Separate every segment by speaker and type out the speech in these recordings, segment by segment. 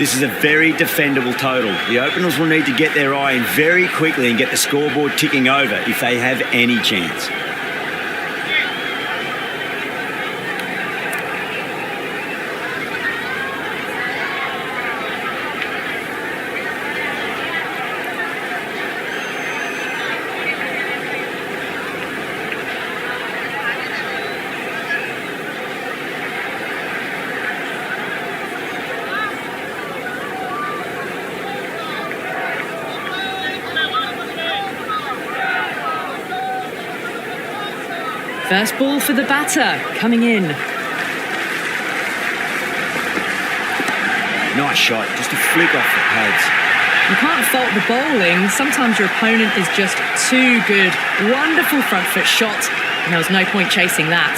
Speaker 1: This is a very defendable total. The openers will need to get their eye in very quickly and get the scoreboard ticking over if they have any chance.
Speaker 2: First ball for the batter, coming in.
Speaker 1: Nice shot, just a flick off the pads.
Speaker 2: You can't fault the bowling. Sometimes your opponent is just too good. Wonderful front foot shot, and there was no point chasing that.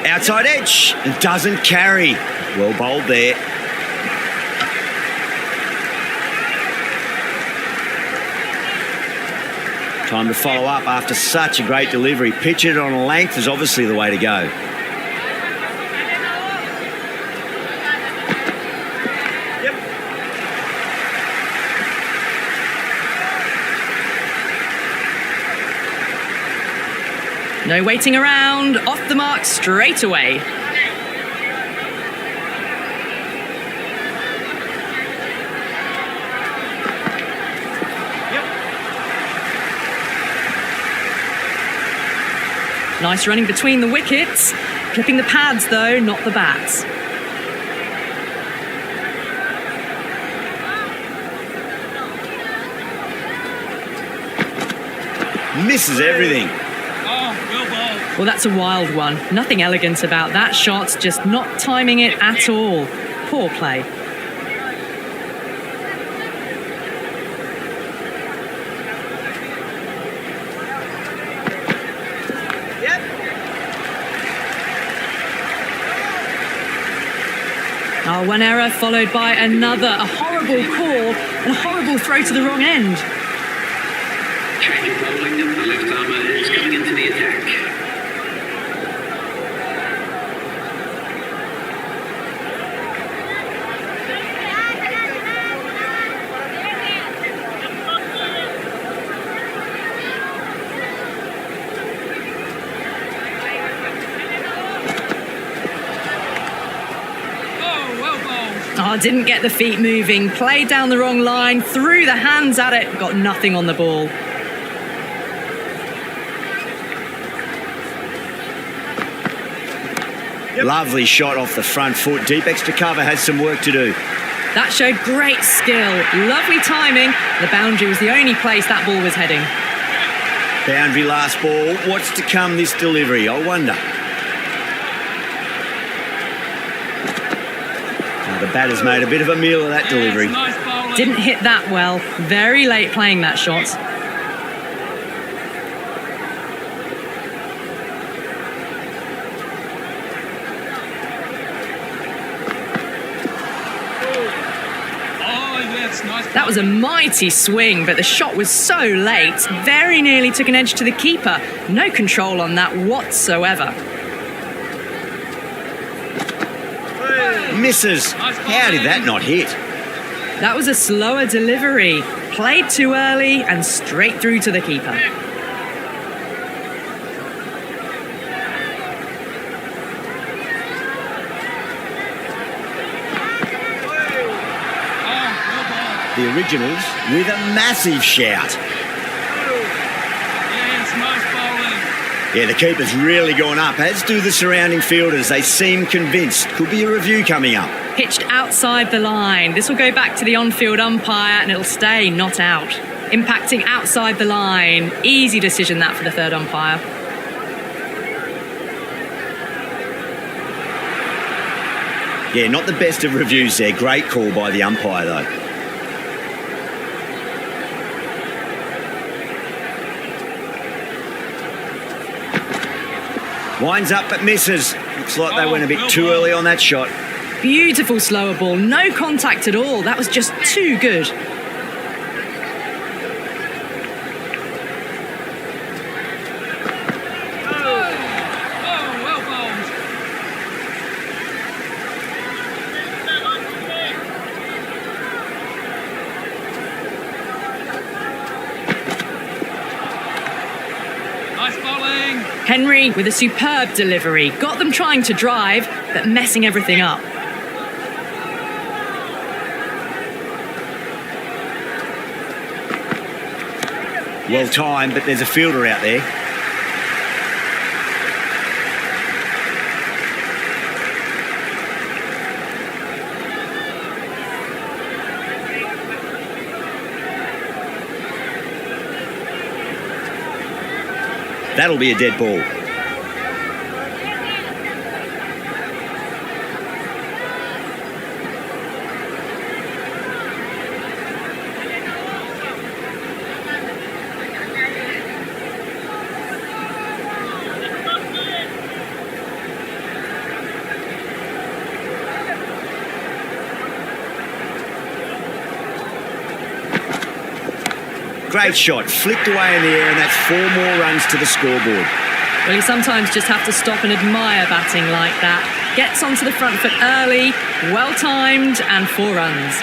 Speaker 1: Outside edge, and doesn't carry. Well bowled there. Time to follow up after such a great delivery. Pitch it on a length is obviously the way to go.
Speaker 2: No waiting around, off the mark straight away. Nice running between the wickets. Clipping the pads though, not the bats.
Speaker 1: Misses everything.
Speaker 2: Well, that's a wild one. Nothing elegant about that shot, just not timing it at all. Poor play. Oh, one error followed by another. A horrible call and a horrible throw to the wrong end.
Speaker 3: Change of bowling, the left armour is coming into the attack.
Speaker 2: Oh, didn't get the feet moving, played down the wrong line, threw the hands at it, got nothing on the ball.
Speaker 1: Lovely shot off the front foot. Deep extra cover has some work to do.
Speaker 2: That showed great skill, lovely timing. The boundary was the only place that ball was heading.
Speaker 1: Boundary last ball. What's to come this delivery, I wonder. The batter's made a bit of a meal of that delivery.
Speaker 2: Didn't hit that well. Very late playing that shot. That was a mighty swing, but the shot was so late. Very nearly took an edge to the keeper. No control on that whatsoever.
Speaker 1: Misses. How did that not hit?
Speaker 2: That was a slower delivery. Played too early and straight through to the keeper.
Speaker 1: The Originals with a massive shout. Yeah, the keeper's really gone up, as do the surrounding fielders. They seem convinced. Could be a review coming up.
Speaker 2: Pitched outside the line. This will go back to the on-field umpire and it'll stay not out. Impacting outside the line. Easy decision that for the third umpire.
Speaker 1: Yeah, not the best of reviews there. Great call by the umpire, though. Winds up but misses. Looks like they went a bit too early on that shot.
Speaker 2: Beautiful slower ball. No contact at all. That was just too good.
Speaker 4: Nice bowling.
Speaker 2: Henry with a superb delivery. Got them trying to drive, but messing everything up.
Speaker 1: Well timed, but there's a fielder out there. That'll be a dead ball. Great shot, flicked away in the air, and that's 4 more runs to the scoreboard.
Speaker 2: Well, you sometimes just have to stop and admire batting like that. Gets onto the front foot early, well-timed, and 4 runs.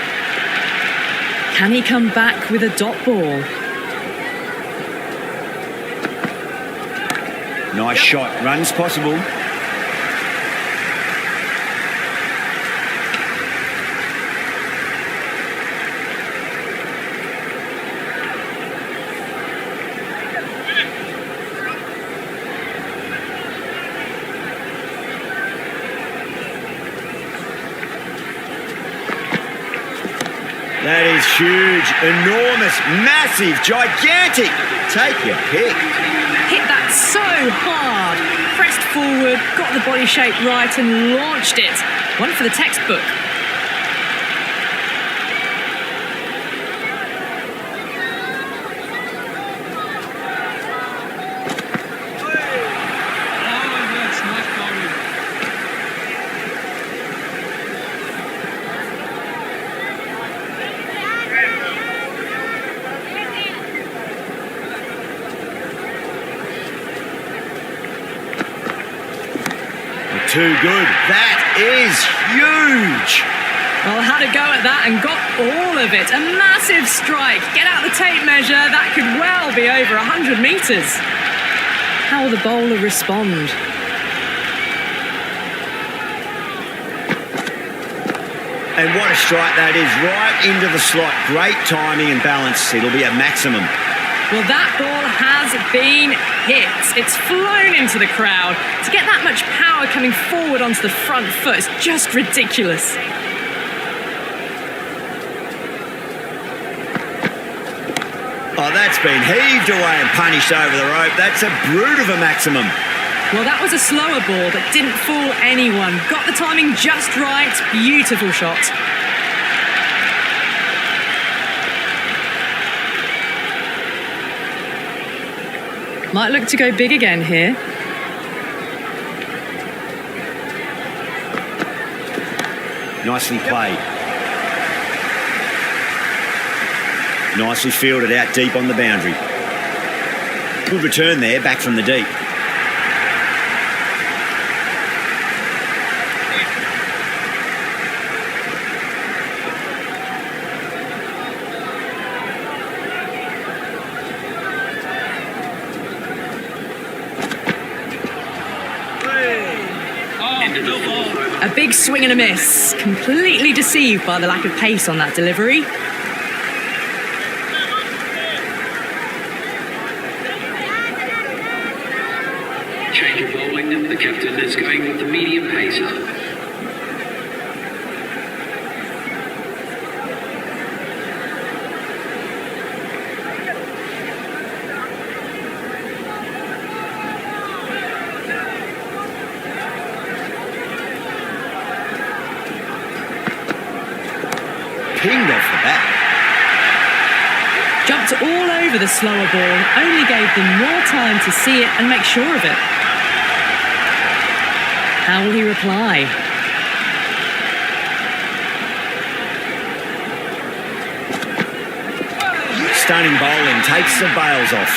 Speaker 2: Can he come back with a dot ball?
Speaker 1: Nice shot, runs possible. That is huge, enormous, massive, gigantic. Take your pick.
Speaker 2: Hit that so hard. Pressed forward, got the body shape right and launched it. One for the textbook.
Speaker 4: Oh, yes, nice bowling.
Speaker 1: Too good. That is huge.
Speaker 2: Well, had a go at that and got all of it. A massive strike. Get out the tape measure. That could well be over 100 metres. How will the bowler respond?
Speaker 1: And what a strike that is, right into the slot. Great timing and balance. It'll be a maximum.
Speaker 2: Well, that ball has been hit. It's flown into the crowd. To get that much power coming forward onto the front foot is just ridiculous.
Speaker 1: Oh, that's been heaved away and punished over the rope. That's a brute of a maximum.
Speaker 2: Well, that was a slower ball that didn't fool anyone. Got the timing just right. Beautiful shot. Might look to go big again here.
Speaker 1: Nicely played. Nicely fielded out deep on the boundary. Good return there, back from the deep.
Speaker 2: A big swing and a miss. Completely deceived by the lack of pace on that delivery.
Speaker 3: Change of bowling. The captain is going with the medium pacer.
Speaker 1: Pinged off the bat.
Speaker 2: Jumped all over the slower ball. Only gave them more time to see it and make sure of it. How will he reply?
Speaker 1: Stunning bowling, takes the bails off.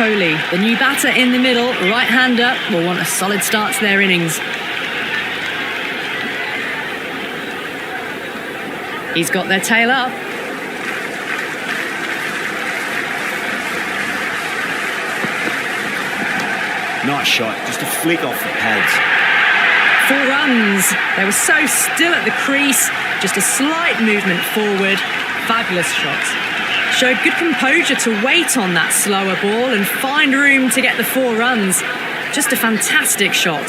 Speaker 2: Kohli, the new batter in the middle, right-hander, will want a solid start to their innings. He's got their tail up.
Speaker 1: Nice shot, just a flick off the pads.
Speaker 2: 4 runs. They were so still at the crease, just a slight movement forward. Fabulous shot. Showed good composure to wait on that slower ball and find room to get the 4 runs. Just a fantastic shot.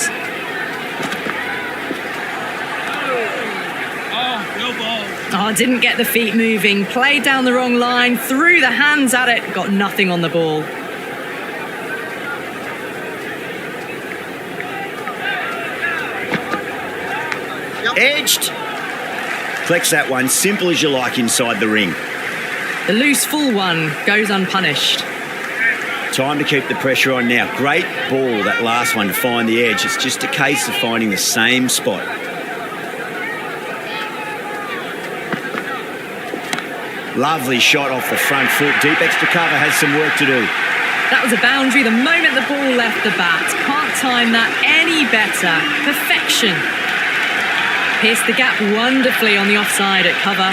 Speaker 4: Oh, no ball.
Speaker 2: Oh, didn't get the feet moving, played down the wrong line, threw the hands at it, got nothing on the ball.
Speaker 1: Edged. Flex that one, simple as you like inside the ring.
Speaker 2: The loose full one goes unpunished.
Speaker 1: Time to keep the pressure on now. Great ball, that last one, to find the edge. It's just a case of finding the same spot. Lovely shot off the front foot. Deep extra cover has some work to do.
Speaker 2: That was a boundary the moment the ball left the bat. Can't time that any better. Perfection. Pierced the gap wonderfully on the offside at cover.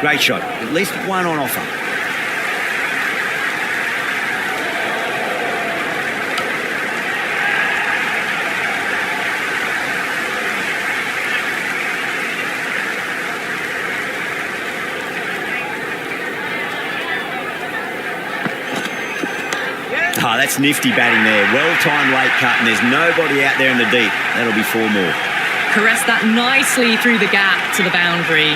Speaker 1: Great shot. At least one on offer. Ah, that's nifty batting there. Well-timed late cut, and there's nobody out there in the deep. That'll be 4 more.
Speaker 2: Caressed that nicely through the gap to the boundary.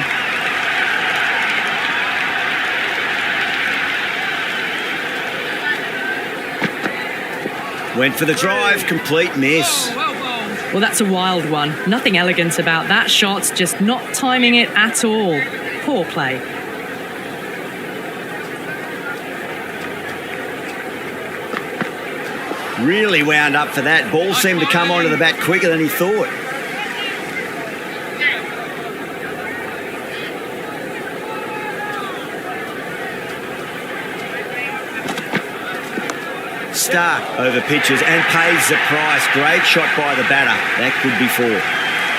Speaker 1: Went for the drive, complete miss.
Speaker 4: Oh, well bowled.
Speaker 2: Well, that's a wild one. Nothing elegant about that shot, just not timing it at all. Poor play.
Speaker 1: Really wound up for that. Ball seemed to come onto the bat quicker than he thought. Stark over pitches and pays the price. Great shot by the batter. That could be 4.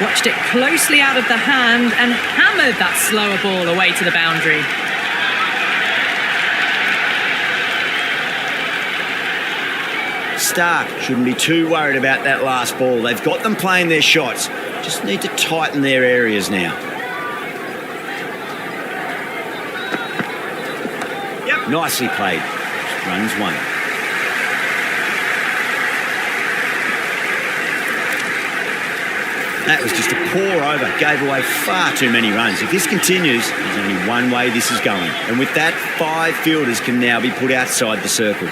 Speaker 2: Watched it closely out of the hand and hammered that slower ball away to the boundary.
Speaker 1: Stark shouldn't be too worried about that last ball. They've got them playing their shots. Just need to tighten their areas now. Nicely played. Runs 1. That was just a pour over. Gave away far too many runs. If this continues, there's only one way this is going. And with that, 5 fielders can now be put outside the circle.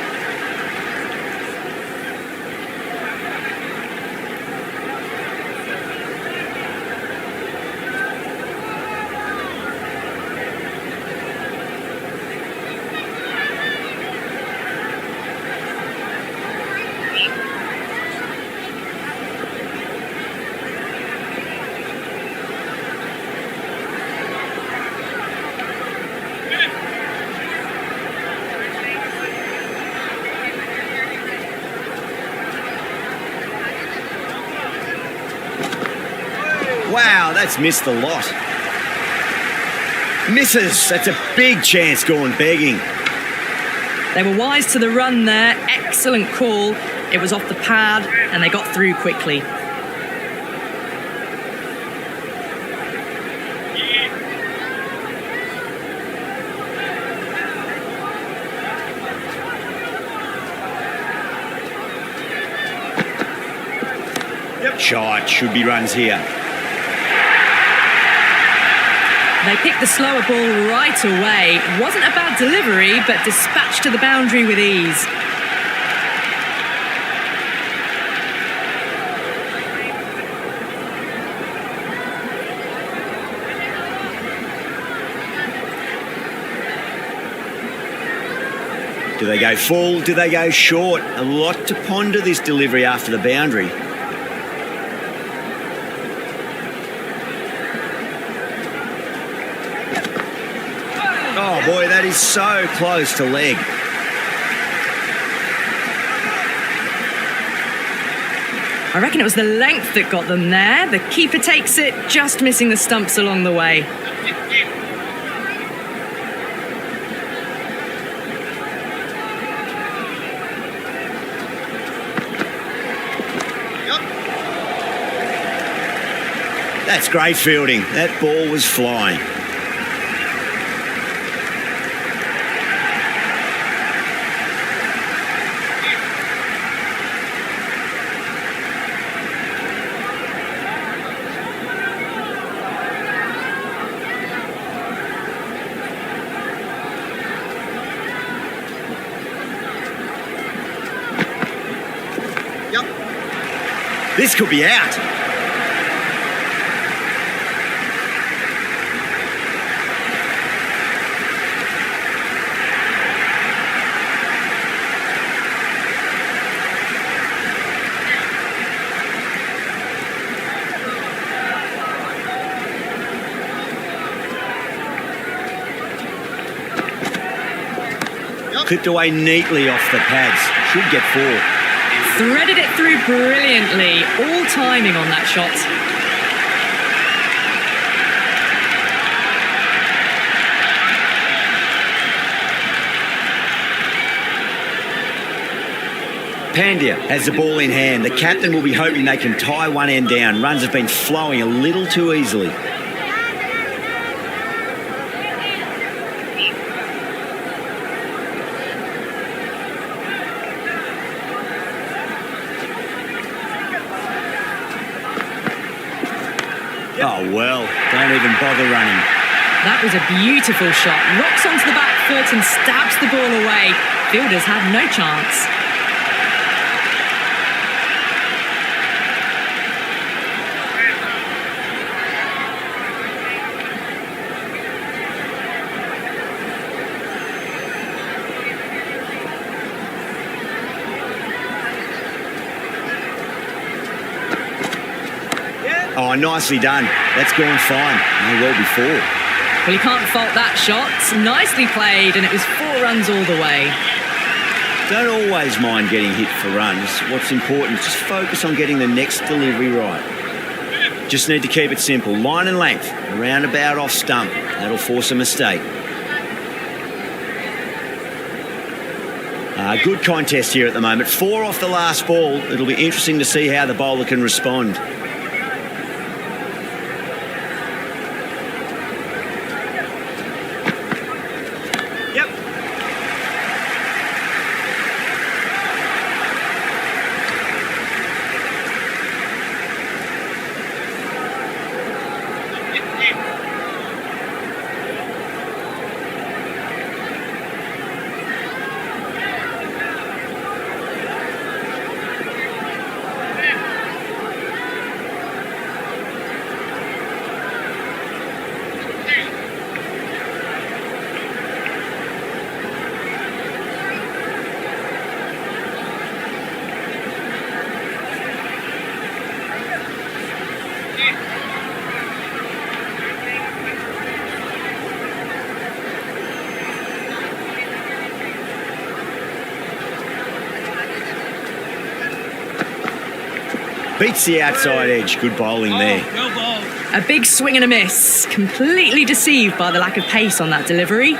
Speaker 1: Wow, that's missed the lot. Misses. That's a big chance gone begging.
Speaker 2: They were wise to the run there. Excellent call. It was off the pad and they got through quickly.
Speaker 1: Shot. Should be runs here.
Speaker 2: They picked the slower ball right away. Wasn't a bad delivery, but dispatched to the boundary with ease.
Speaker 1: Do they go full? Do they go short? A lot to ponder this delivery after the boundary. Oh boy, that is so close to leg.
Speaker 2: I reckon it was the length that got them there. The keeper takes it, just missing the stumps along the way.
Speaker 1: That's great fielding. That ball was flying. This could be out. Clipped away neatly off the pads. Should get 4.
Speaker 2: Threaded it through brilliantly. All timing on that shot.
Speaker 1: Pandya has the ball in hand. The captain will be hoping they can tie one end down. Runs have been flowing a little too easily. Oh, well, don't even bother running.
Speaker 2: That was a beautiful shot. Rocks onto the back foot and stabs the ball away. Fielders have no chance.
Speaker 1: Oh, nicely done. That's gone fine. May well be 4.
Speaker 2: Well, you can't fault that shot. Nicely played, and it was 4 runs all the way.
Speaker 1: Don't always mind getting hit for runs. What's important is just focus on getting the next delivery right. Just need to keep it simple. Line and length, around about off stump. That'll force a mistake. Good contest here at the moment. 4 off the last ball. It'll be interesting to see how the bowler can respond. Beats the outside edge. Good bowling there.
Speaker 4: Go ball.
Speaker 2: A big swing and a miss. Completely deceived by the lack of pace on that delivery.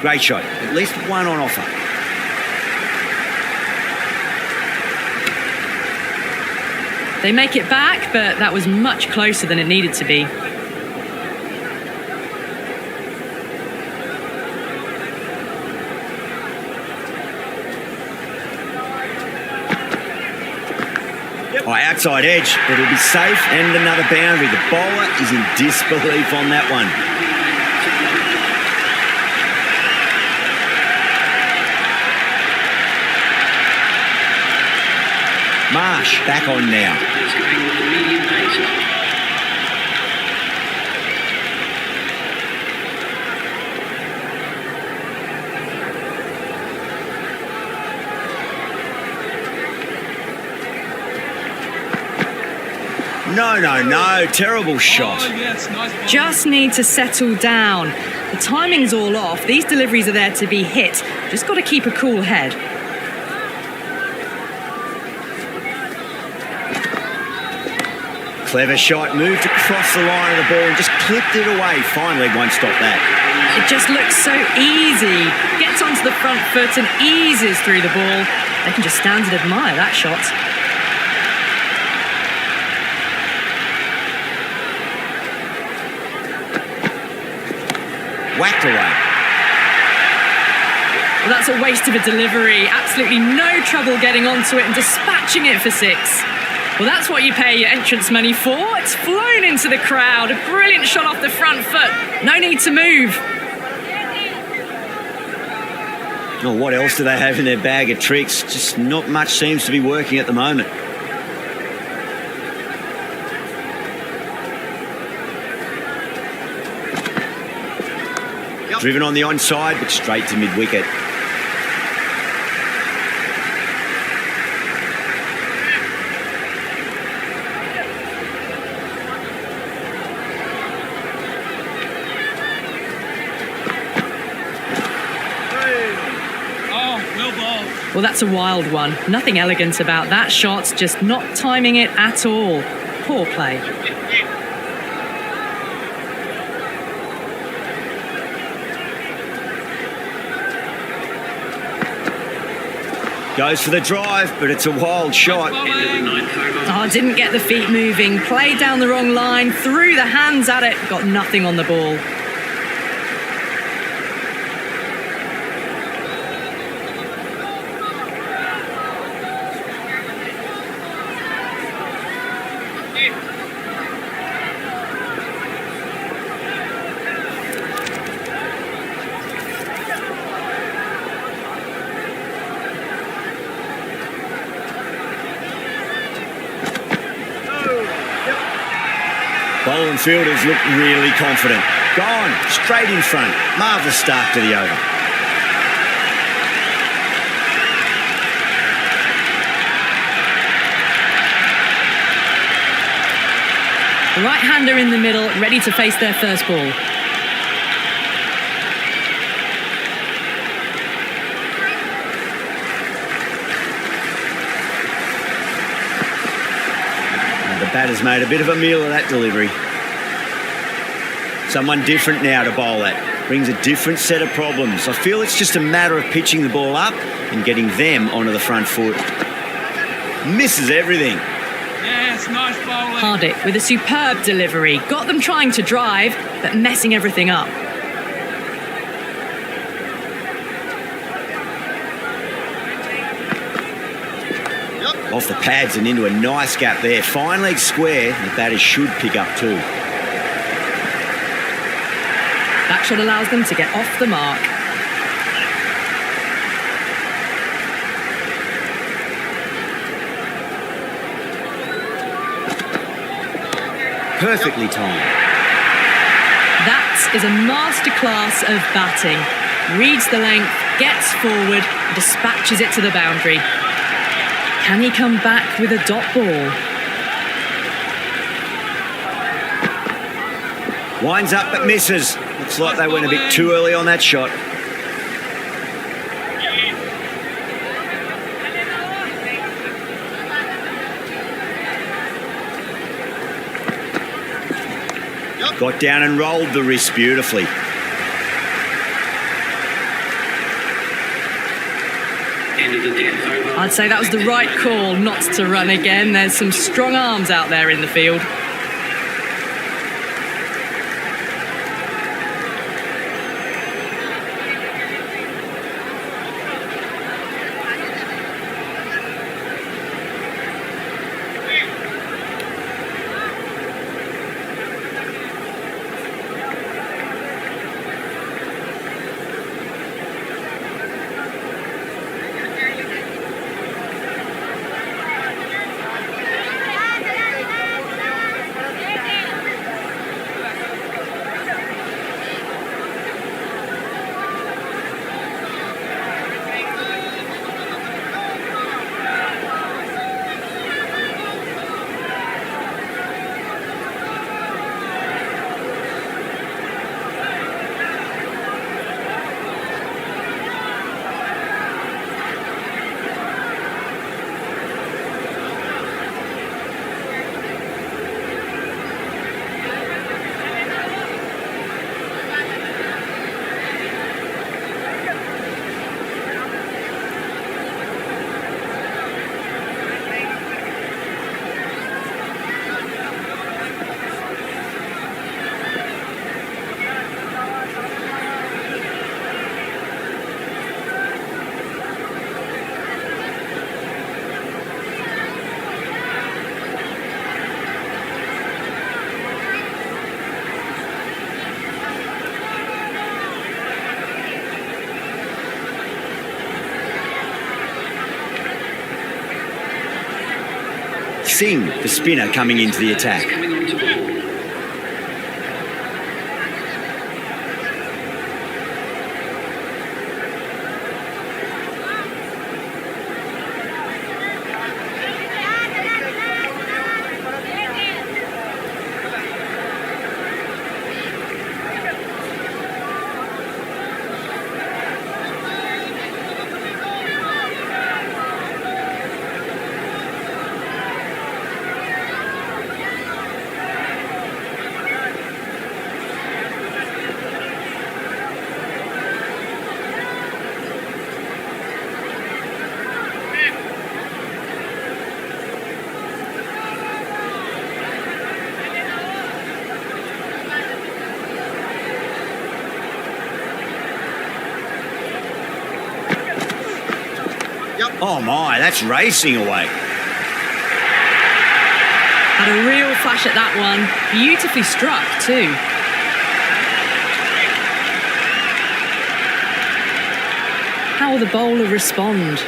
Speaker 1: Great shot. At least one on offer.
Speaker 2: They make it back, but that was much closer than it needed to be.
Speaker 1: Oh, outside edge, but it'll be safe and another boundary. The bowler is in disbelief on that one. Marsh back on now.
Speaker 3: It's going with the medium pace.
Speaker 1: No. Terrible shot.
Speaker 4: Oh, yes, nice ball.
Speaker 2: Just need to settle down. The timing's all off. These deliveries are there to be hit. Just got to keep a cool head.
Speaker 1: Clever shot, moved across the line of the ball and just clipped it away. Fine leg won't stop that.
Speaker 2: It just looks so easy. Gets onto the front foot and eases through the ball. They can just stand and admire that shot.
Speaker 1: Whacked away.
Speaker 2: Well, that's a waste of a delivery. Absolutely no trouble getting onto it and dispatching it for 6. Well, that's what you pay your entrance money for. It's flown into the crowd. A brilliant shot off the front foot. No need to move.
Speaker 1: Oh, what else do they have in their bag of tricks? Just not much seems to be working at the moment. Driven on the onside, but straight to mid-wicket.
Speaker 4: Oh, well ball.
Speaker 2: Well, that's a wild one. Nothing elegant about that shot, just not timing it at all. Poor play.
Speaker 1: Goes for the drive, but it's a wild shot.
Speaker 3: End of the ninth over.
Speaker 2: Oh, didn't get the feet moving. Played down the wrong line, threw the hands at it, got nothing on the ball.
Speaker 1: Bowling fielders look really confident. Gone, straight in front. Marvellous start to the over.
Speaker 2: The right-hander in the middle, ready to face their first ball.
Speaker 1: The batter's made a bit of a meal of that delivery. Someone different now to bowl at. Brings a different set of problems. I feel it's just a matter of pitching the ball up and getting them onto the front foot. Misses everything.
Speaker 4: Yes, nice bowling.
Speaker 2: Hardick with a superb delivery. Got them trying to drive, but messing everything up.
Speaker 1: Off the pads and into a nice gap there. Fine leg square. The batters should pick up too.
Speaker 2: That shot allows them to get off the mark.
Speaker 1: Perfectly timed.
Speaker 2: That is a masterclass of batting. Reads the length, gets forward, dispatches it to the boundary. Can he come back with a dot ball?
Speaker 1: Winds up but misses. Looks like they went a bit too early on that shot. Got down and rolled the wrist beautifully.
Speaker 3: End of the 10th over.
Speaker 2: I'd say that was the right call not to run again. There's some strong arms out there in the field.
Speaker 1: Singh, the spinner, coming into the attack.
Speaker 3: Coming on to bowl.
Speaker 1: Oh my, that's racing away.
Speaker 2: Had a real flash at that one. Beautifully struck too. How will the bowler respond?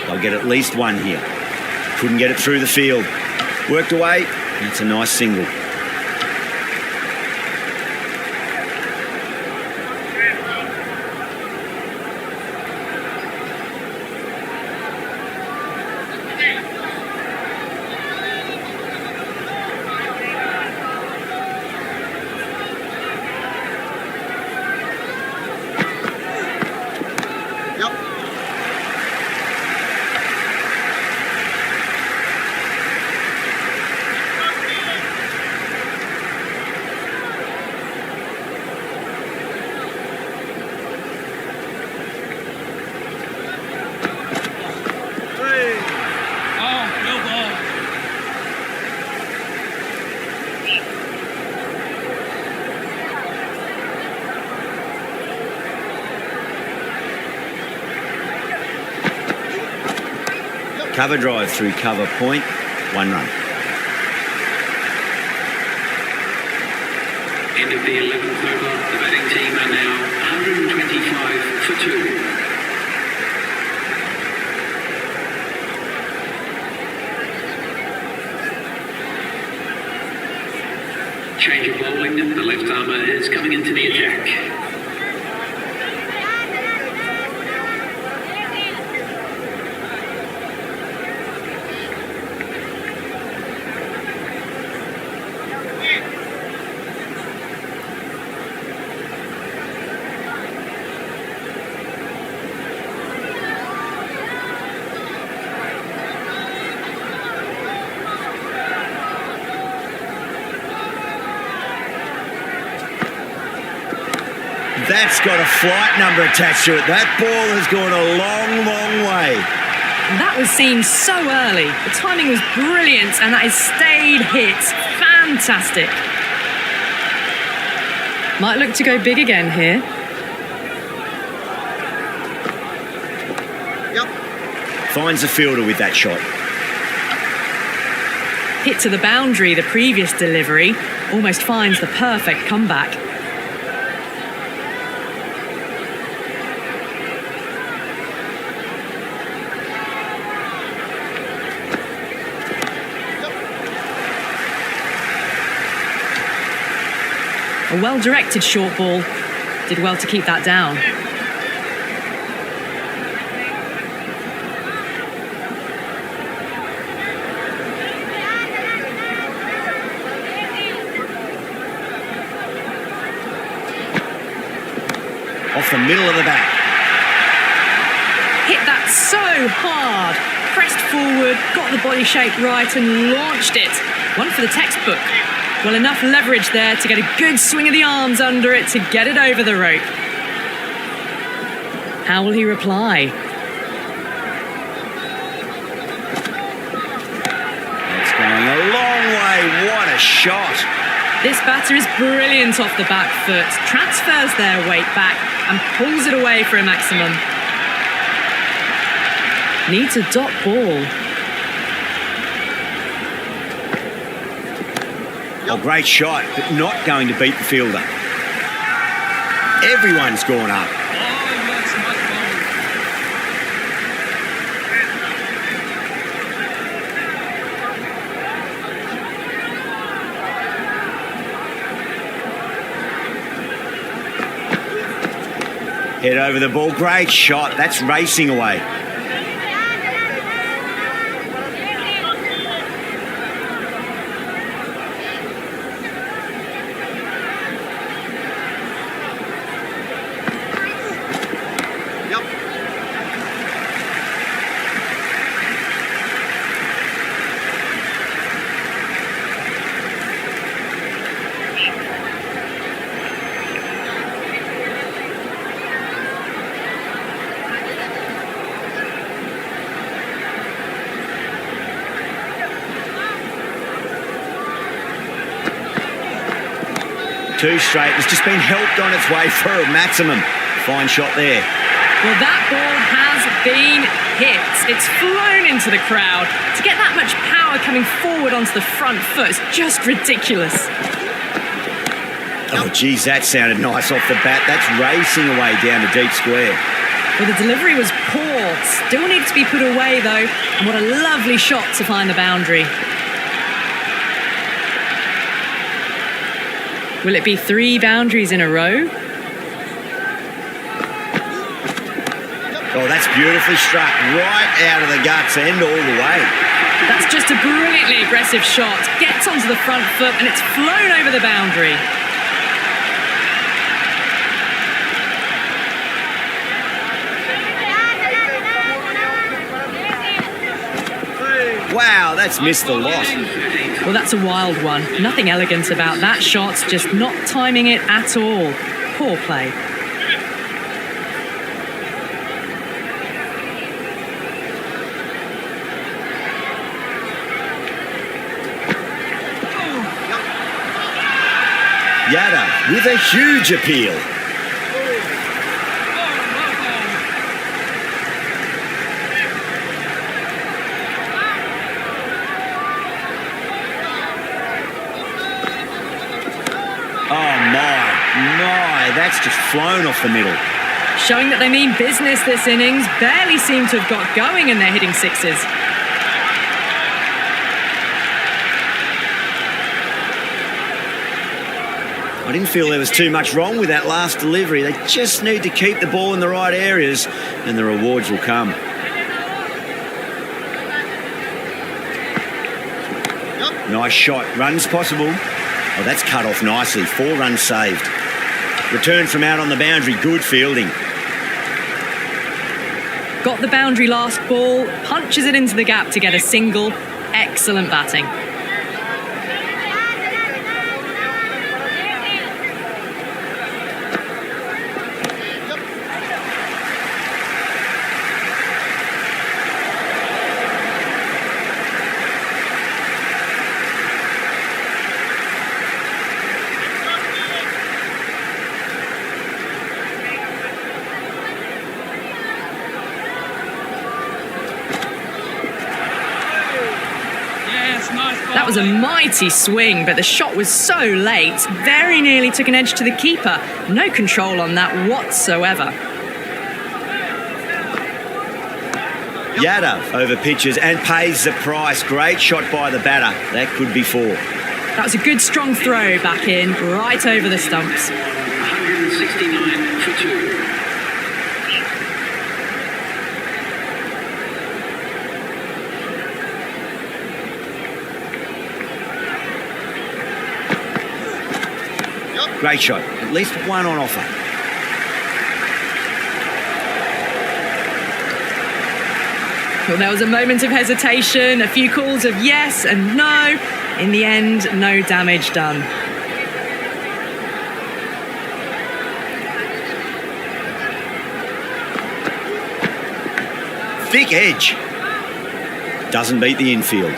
Speaker 1: They'll get at least one here. Couldn't get it through the field. Worked away. That's a nice single. Cover drive through cover point, 1 run.
Speaker 3: End of the 11th over. The batting team are now 125 for 2. Change of bowling. The left armour is coming into the attack.
Speaker 1: That's got a flight number attached to it. That ball has gone a long, long way.
Speaker 2: That was seen so early. The timing was brilliant and that is stayed hit. Fantastic. Might look to go big again here.
Speaker 1: Finds the fielder with that shot.
Speaker 2: Hit to the boundary, the previous delivery. Almost finds the perfect comeback. A well-directed short ball. Did well to keep that down.
Speaker 1: Off the middle of the bat.
Speaker 2: Hit that so hard. Pressed forward, got the body shape right and launched it. One for the textbook. Well, enough leverage there to get a good swing of the arms under it to get it over the rope. How will he reply?
Speaker 1: shot.
Speaker 2: This batter is brilliant off the back foot, transfers their weight back and pulls it away for a maximum. Needs a dot ball.
Speaker 1: Oh, great shot, but not going to beat the fielder. Everyone's gone up.
Speaker 4: Oh, yes, nice bowling.
Speaker 1: Head over the ball, great shot. That's racing away. Two straight. It's just been helped on its way for a maximum. Fine shot there.
Speaker 2: Well, that ball has been hit. It's flown into the crowd. To get that much power coming forward onto the front foot is just ridiculous.
Speaker 1: Oh, geez, that sounded nice off the bat. That's racing away down the deep square.
Speaker 2: Well, the delivery was poor. Still needs to be put away, though. And what a lovely shot to find the boundary. Will it be 3 boundaries in a row?
Speaker 1: Oh, that's beautifully struck. Right out of the guts end all the way.
Speaker 2: That's just a brilliantly aggressive shot. Gets onto the front foot and it's flown over the boundary.
Speaker 1: Wow, that's missed the lot.
Speaker 2: Well, that's a wild one. Nothing elegant about that shot, just not timing it at all. Poor play.
Speaker 1: Yada with a huge appeal. That's just flown off the middle.
Speaker 2: Showing that they mean business this innings. Barely seem to have got going and they're hitting sixes.
Speaker 1: I didn't feel there was too much wrong with that last delivery. They just need to keep the ball in the right areas and the rewards will come. Nice shot. Runs possible. Oh, that's cut off nicely. 4 runs saved. Return from out on the boundary, good fielding.
Speaker 2: Got the boundary last ball, punches it into the gap to get a single. Excellent batting. That was a mighty swing, but the shot was so late, very nearly took an edge to the keeper. No control on that whatsoever.
Speaker 1: Yada over pitches and pays the price. Great shot by the batter. That could be 4.
Speaker 2: That was a good strong throw back in, right over the stumps.
Speaker 3: 169 for 2.
Speaker 1: Great shot. At least 1 on offer.
Speaker 2: Well, there was a moment of hesitation, a few calls of yes and no. In the end, no damage done.
Speaker 1: Thick edge. Doesn't beat the infield.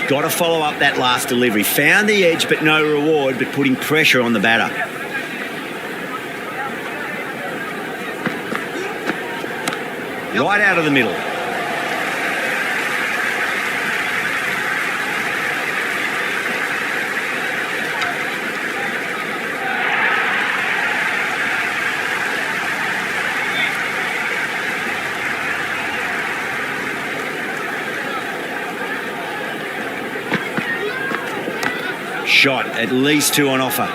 Speaker 1: Got to follow up that last delivery. Found the edge, but no reward, but putting pressure on the batter. Right out of the middle. Shot, at least 2 on offer.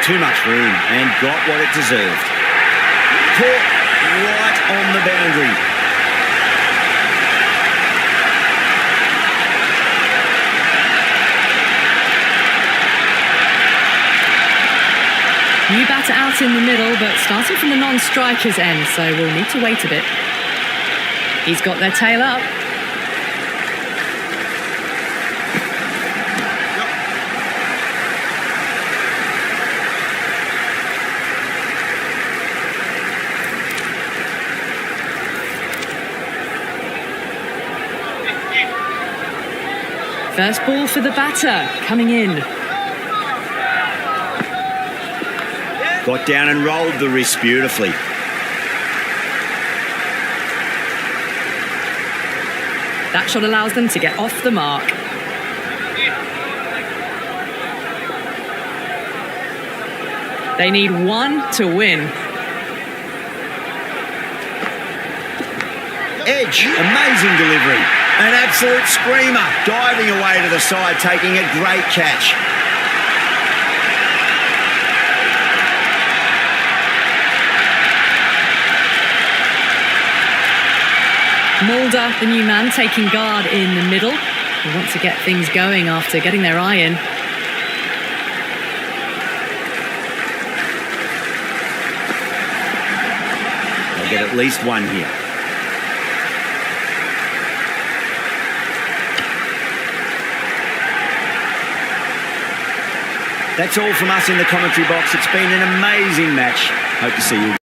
Speaker 1: Too much room and got what it deserved. Caught right on the boundary.
Speaker 2: New batter out in the middle, but starting from the non-striker's end, so we'll need to wait a bit. He's got their tail up. First ball for the batter, coming in.
Speaker 1: Got down and rolled the wrist beautifully.
Speaker 2: That shot allows them to get off the mark. They need 1 to win.
Speaker 1: Edge, amazing delivery. An absolute screamer, diving away to the side, taking a great catch.
Speaker 2: Mulder, the new man, taking guard in the middle. They want to get things going after getting their eye in.
Speaker 1: They'll get at least 1 here. That's all from us in the commentary box. It's been an amazing match. Hope to see you.